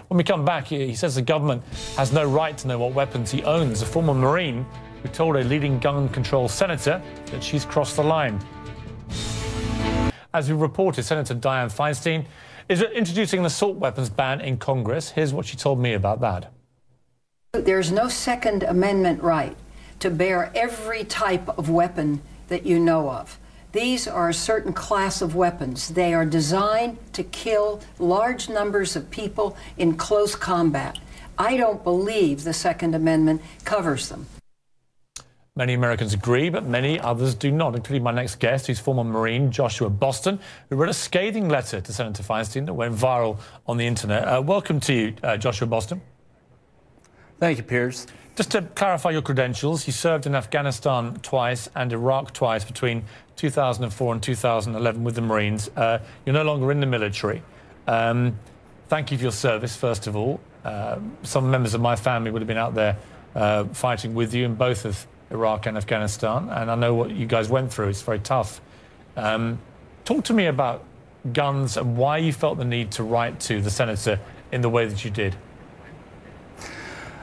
When we come back, he says the government has no right to know what weapons he owns. A former Marine who told a leading gun control senator that she's crossed the line. As we reported, Senator Dianne Feinstein is introducing an assault weapons ban in Congress. Here's what she told me about that. There's no Second Amendment right to bear every type of weapon that you know of. These are a certain class of weapons. They are designed to kill large numbers of people in close combat. I don't believe the Second Amendment covers them. Many Americans agree, but many others do not, including my next guest, who's former Marine Joshua Boston, who wrote a scathing letter to Senator Feinstein that went viral on the internet. Welcome to you, Joshua Boston. Thank you, Piers. Just to clarify your credentials, you served in Afghanistan twice and Iraq twice between 2004 and 2011 with the Marines. You're no longer in the military. Thank you for your service, first of all. Some members of my family would have been out there fighting with you in both of Iraq and Afghanistan, and I know what you guys went through. It's very tough. Talk to me about guns and why you felt the need to write to the senator in the way that you did.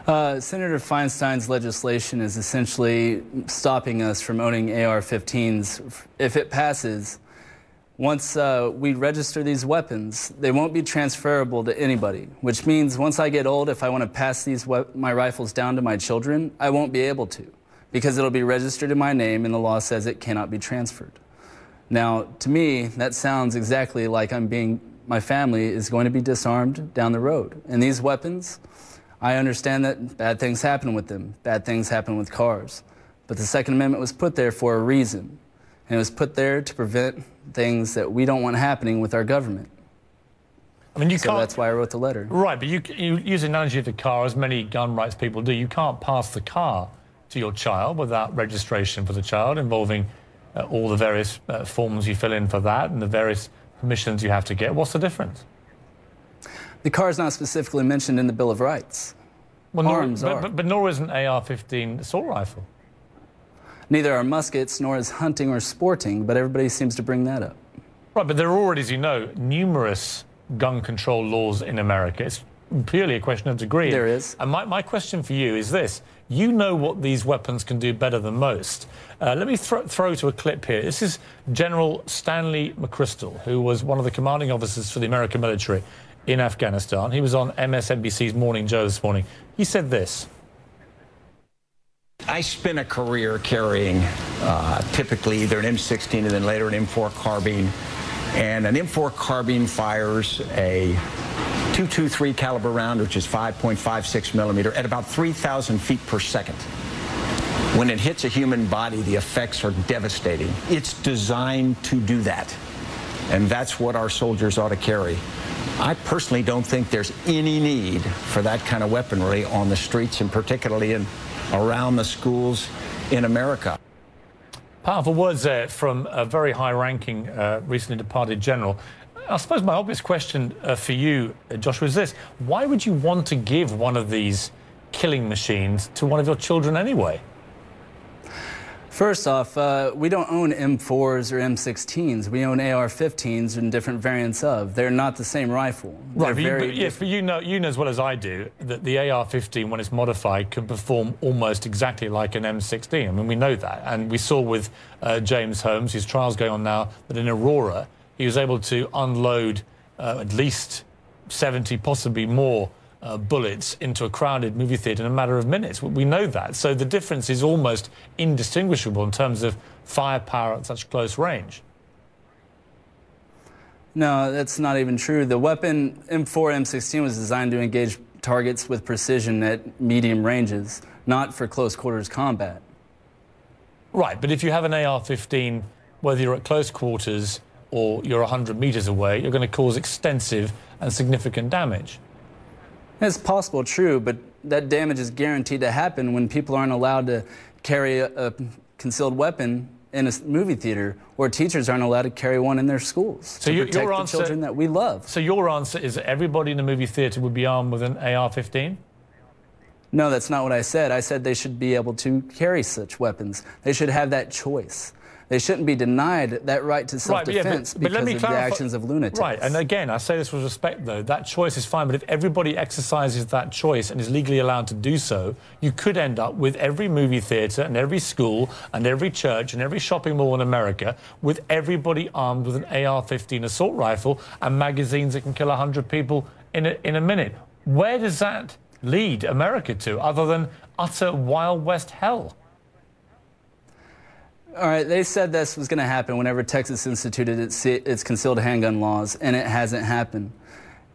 Senator Feinstein's legislation is essentially stopping us from owning AR-15s. If it passes, once we register these weapons, they won't be transferable to anybody, which means once I get old, if I want to pass my rifles down to my children, I won't be able to, because it'll be registered in my name and the law says it cannot be transferred. Now, to me, that sounds exactly like my family is going to be disarmed down the road. And these weapons, I understand that bad things happen with them. Bad things happen with cars. But the Second Amendment was put there for a reason. And it was put there to prevent things that we don't want happening with our government. I mean, so that's why I wrote the letter. Right, but you use the analogy of the car, as many gun rights people do. You can't pass the car to your child without registration for the child, involving all the various forms you fill in for that and the various permissions you have to get. What's the difference? The car is not specifically mentioned in the Bill of Rights. Well, Arms are. But nor is an AR-15 assault rifle. Neither are muskets, nor is hunting or sporting, but everybody seems to bring that up. Right, but there are already, as you know, numerous gun control laws in America. It's purely a question of degree. There is. And my question for you is this. You know what these weapons can do better than most. Let me throw to a clip here. This is General Stanley McChrystal, who was one of the commanding officers for the American military in Afghanistan. He was on MSNBC's Morning Joe this morning. He said this. I spent a career carrying typically either an M16 and then later an M4 carbine. And an M4 carbine fires a .223 caliber round, which is 5.56 millimeter, at about 3,000 feet per second. When it hits a human body, the effects are devastating. It's designed to do that. And that's what our soldiers ought to carry. I personally don't think there's any need for that kind of weaponry on the streets, and particularly around the schools in America. Powerful words there from a very high-ranking, recently departed general. I suppose my obvious question for you, Joshua, is this. Why would you want to give one of these killing machines to one of your children anyway? First off, we don't own M4s or M16s. We own AR-15s and different variants of. They're not the same rifle. Right, but you know as well as I do that the AR-15, when it's modified, can perform almost exactly like an M16. I mean, we know that. And we saw with James Holmes, his trial's going on now, that in Aurora, he was able to unload at least 70, possibly more, bullets into a crowded movie theatre in a matter of minutes. We know that. So the difference is almost indistinguishable in terms of firepower at such close range. No, that's not even true. The weapon M4, M16 was designed to engage targets with precision at medium ranges, not for close quarters combat. Right, but if you have an AR-15, whether you're at close quarters or you're 100 meters away, you're going to cause extensive and significant damage. It's possible, true, but that damage is guaranteed to happen when people aren't allowed to carry a concealed weapon in a movie theater, or teachers aren't allowed to carry one in their schools to protect the children that we love. So your answer is that everybody in the movie theater would be armed with an AR-15? No, that's not what I said. I said they should be able to carry such weapons. They should have that choice. They shouldn't be denied that right to self-defense but let me because of the clarify, actions of lunatics. Right, and again, I say this with respect, though. That choice is fine, but if everybody exercises that choice and is legally allowed to do so, you could end up with every movie theatre and every school and every church and every shopping mall in America with everybody armed with an AR-15 assault rifle and magazines that can kill 100 people in a minute. Where does that lead America to, other than utter Wild West hell? All right, they said this was going to happen whenever Texas instituted its concealed handgun laws, and it hasn't happened.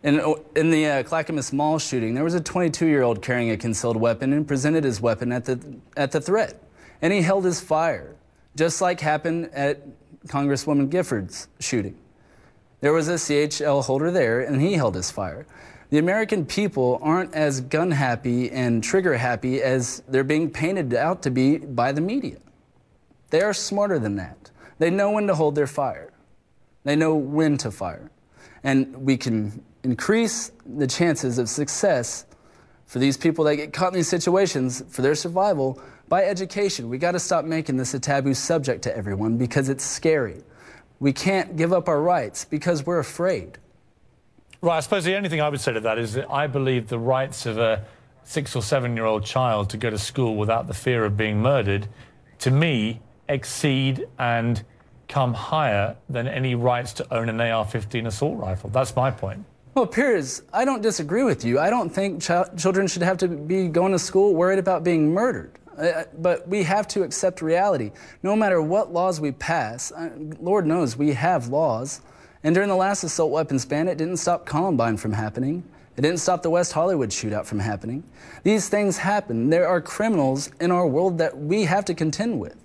In the Clackamas Mall shooting, there was a 22-year-old carrying a concealed weapon and presented his weapon at the threat, and he held his fire, just like happened at Congresswoman Gifford's shooting. There was a CHL holder there, and he held his fire. The American people aren't as gun-happy and trigger-happy as they're being painted out to be by the media. They are smarter than that. They know when to hold their fire. They know when to fire. And we can increase the chances of success for these people that get caught in these situations for their survival by education. We got to stop making this a taboo subject to everyone because it's scary. We can't give up our rights because we're afraid. Right, I suppose the only thing I would say to that is that I believe the rights of a 6- or 7-year-old child to go to school without the fear of being murdered, to me, exceed and come higher than any rights to own an AR-15 assault rifle. That's my point. Well, Piers, I don't disagree with you. I don't think children should have to be going to school worried about being murdered. But we have to accept reality. No matter what laws we pass, Lord knows we have laws. And during the last assault weapons ban, it didn't stop Columbine from happening. It didn't stop the West Hollywood shootout from happening. These things happen. There are criminals in our world that we have to contend with.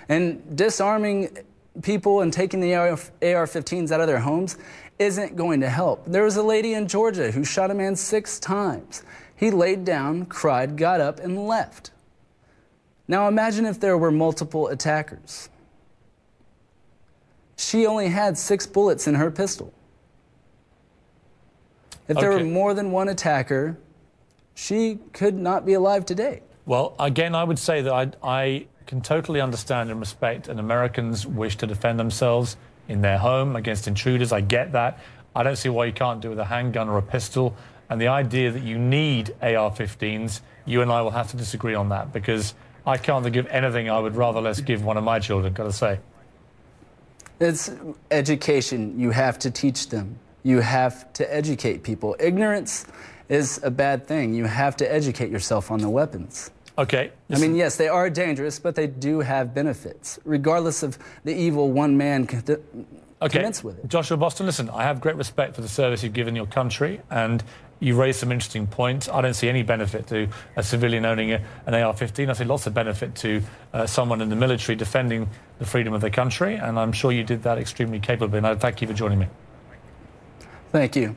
And disarming people and taking the AR-15s out of their homes isn't going to help. There was a lady in Georgia who shot a man 6 times. He laid down, cried, got up, and left. Now imagine if there were multiple attackers. She only had 6 bullets in her pistol. If there were more than one attacker, she could not be alive today. Well, again, I would say that I can totally understand and respect an American's wish to defend themselves in their home against intruders. I get that. I don't see why you can't do it with a handgun or a pistol. And the idea that you need AR-15s, you and I will have to disagree on that, because I can't give anything I would rather less give one of my children, got to say. It's education. You have to teach them. You have to educate people. Ignorance is a bad thing. You have to educate yourself on the weapons. Okay. I mean, yes, they are dangerous, but they do have benefits, regardless of the evil one man commits with it. Joshua Boston, listen, I have great respect for the service you've given your country, and you raised some interesting points. I don't see any benefit to a civilian owning an AR-15. I see lots of benefit to someone in the military defending the freedom of their country, and I'm sure you did that extremely capably, and I thank you for joining me. Thank you.